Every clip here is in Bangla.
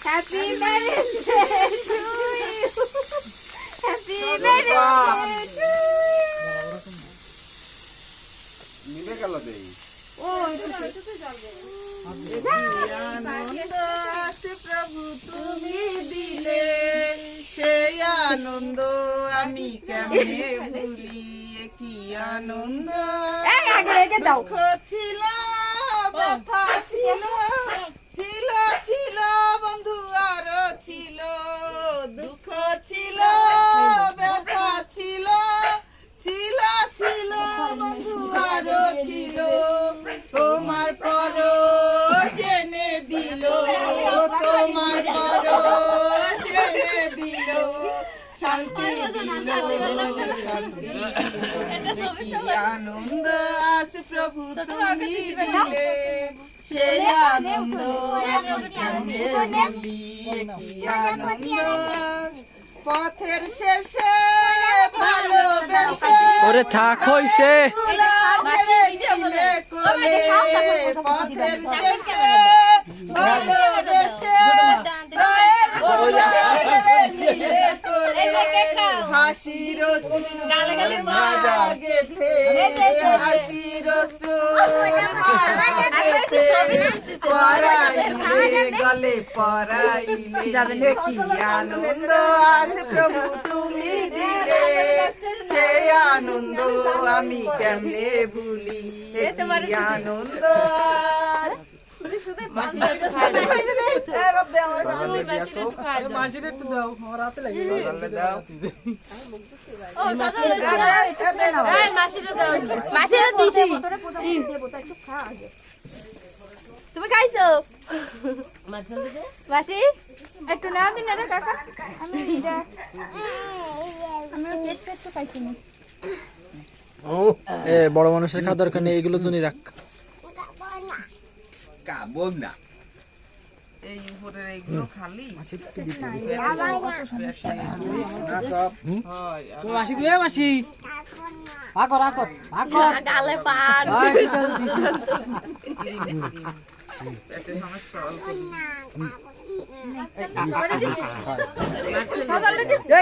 Happy birthday to you, happy birthday to মিলে গেল দেই আনন্দ আছে প্রভু তুমি দিলে, সেই আনন্দ আমি কেমনে ভুলি। কি আনন্দ, দুঃখ ছিল ব্যথা ছিল, ছিল ছিল বন্ধু আরো ছিল, দুঃখ ছিল ব্যথা ছিল, ছিল ছিল বন্ধু আরো ছিল, তোমার পরশ এনে দিল, তোমার পরশ এনে দিল, শান্তি দিল, শান্তি দিল। কি আনন্দ আছে প্রভু তুমি দিলে, সেই আনন্দ আমি কেমনে ভুলি। কি আনন্দ, পথের শেষে ভালোবেসে ওরে থাক হইছে পথের শেষে ভালোবেসে হাসির গেথে, হাসির পরাইলে গলে পরাইলে, কি আনন্দ আছে প্রভু তুমি দিলে, সেই আনন্দ আমি কেমনে ভুলি। কি আনন্দ তুমি খাইছো মাসি? একটু নাও দিন না কাকা, আমি একটু খাইছি না। এ বড় মানুষের খাওয়া দরকার নেই, এগুলো তুমি রাখ। কাবো না এই উপরের এইগুলো খালি মাসি রাখো রাখো রাখো গালে পান একটা সমস্যা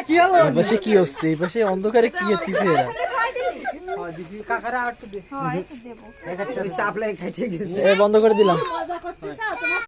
কি হলো? বসে কি হচ্ছে? এই পাশে অন্ধকারে কি হচ্ছে এরা? বন্ধ করে দিলাম।